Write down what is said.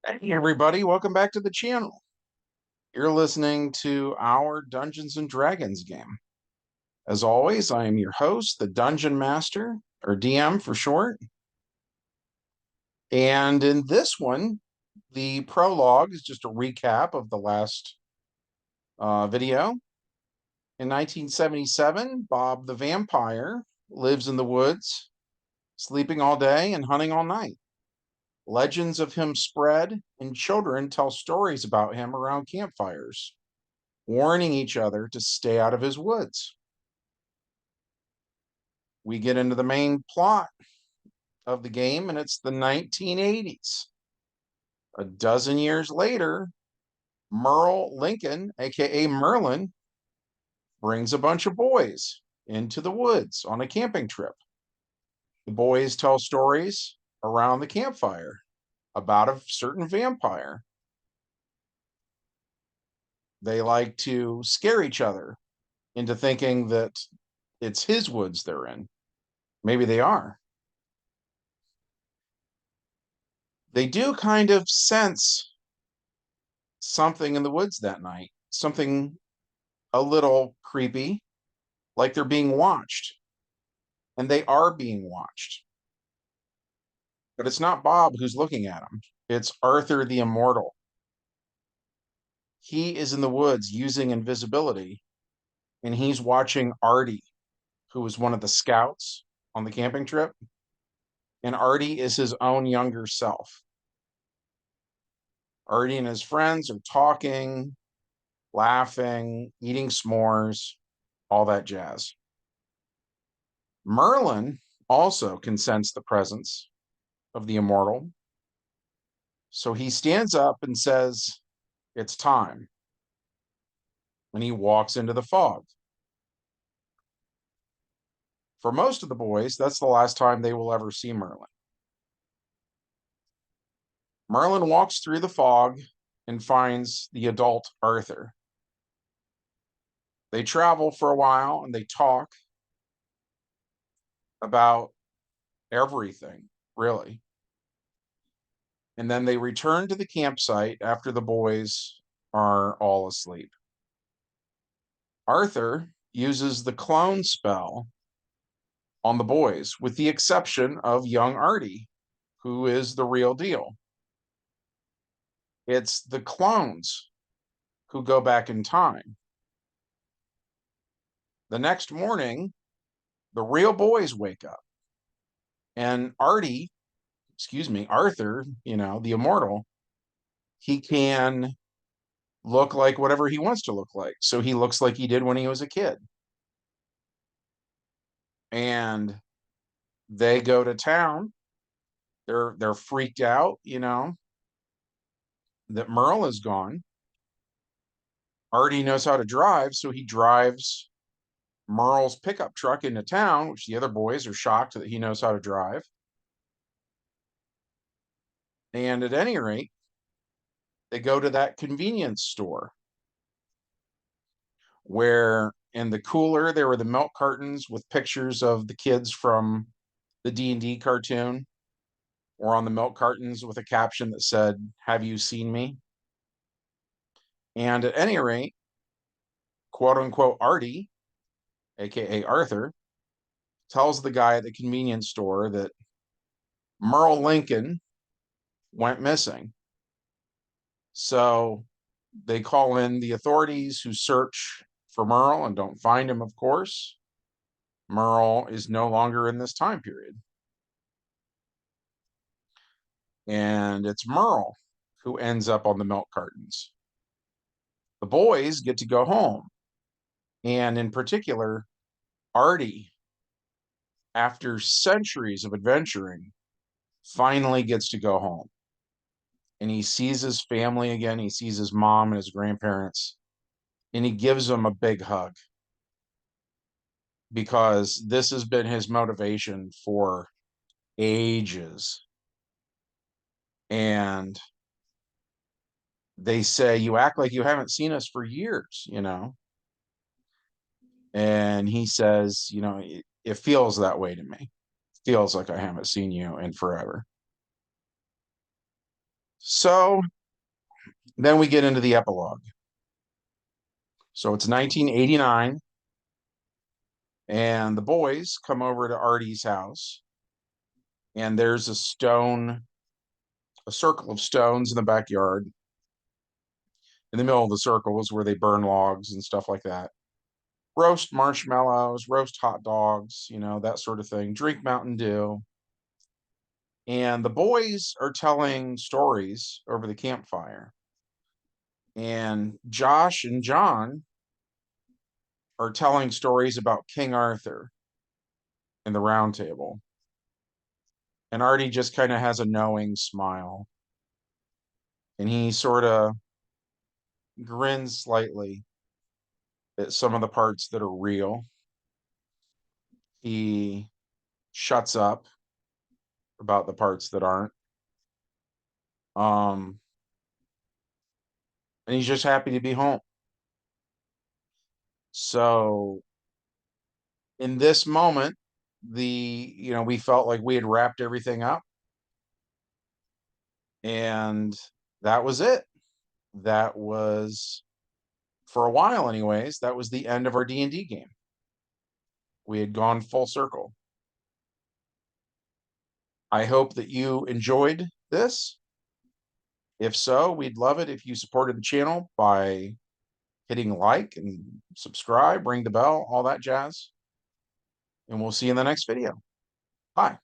Hey everybody, welcome back to the channel. You're listening to our Dungeons and Dragons game. As always, I am your host, the Dungeon Master, or DM for short. And in this one, the prologue is just a recap of the last video. In 1977, Bob the Vampire lives in the woods, sleeping all day and hunting all night. Legends of him spread, and children tell stories about him around campfires, warning each other to stay out of his woods. We get into the main plot of the game, and it's the 1980s. A dozen years later, Merle Lincoln, aka Merlin, brings a bunch of boys into the woods on a camping trip. The boys tell stories around the campfire about a certain vampire. They like to scare each other into thinking that it's his woods they're in. Maybe they are. They do kind of sense something in the woods that night, something a little creepy, like they're being watched, and they are being watched. But it's not Bob who's looking at them, it's Arthur the Immortal. He is in the woods using invisibility, and he's watching Artie, who was one of the scouts on the camping trip. And Artie is his own younger self. Artie and his friends are talking, laughing, eating s'mores, all that jazz. Merlin also can sense the presence of the immortal. So he stands up and says, "It's time." And he walks into the fog. For most of the boys, that's the last time they will ever see Merlin. Merlin walks through the fog and finds the adult Arthur. They travel for a while and they talk about everything, really. And then they return to the campsite after the boys are all asleep. Arthur uses the clone spell on the boys, with the exception of young Artie, who is the real deal. It's the clones who go back in time. The next morning, the real boys wake up, and Arthur, the immortal, he can look like whatever he wants to look like. So he looks like he did when he was a kid. And they go to town. They're freaked out, that Merle is gone. Artie knows how to drive, so he drives Merle's pickup truck into town, which the other boys are shocked that he knows how to drive. And at any rate, they go to that convenience store where in the cooler there were the milk cartons with pictures of the kids from the D&D cartoon, or on the milk cartons with a caption that said, "Have you seen me?" And at any rate, quote unquote Artie, aka Arthur, tells the guy at the convenience store that Merle Lincoln went missing. So they call in the authorities, who search for Merle and don't find him, of course. Merle is no longer in this time period. And it's Merle who ends up on the milk cartons. The boys get to go home. And in particular, Artie, after centuries of adventuring, finally gets to go home. And he sees his family again. He sees his mom and his grandparents. And he gives them a big hug, because this has been his motivation for ages. And they say, "You act like you haven't seen us for years." And he says, it feels that way to me. It feels like I haven't seen you in forever." So then we get into the epilogue. So it's 1989, and the boys come over to Artie's house, and there's a circle of stones in the backyard. In the middle of the circle is where they burn logs and stuff like that. Roast marshmallows, roast hot dogs, that sort of thing. Drink Mountain Dew. And the boys are telling stories over the campfire. And Josh and John are telling stories about King Arthur and the Round Table. And Artie just kind of has a knowing smile. And he sort of grins slightly at some of the parts that are real. He shuts up about the parts that aren't. And he's just happy to be home. So in this moment, we felt like we had wrapped everything up, and that was it. That was, for a while anyways, that was the end of our D&D game. We had gone full circle. I hope that you enjoyed this. If so, we'd love it if you supported the channel by hitting like and subscribe, ring the bell, all that jazz. And we'll see you in the next video. Bye.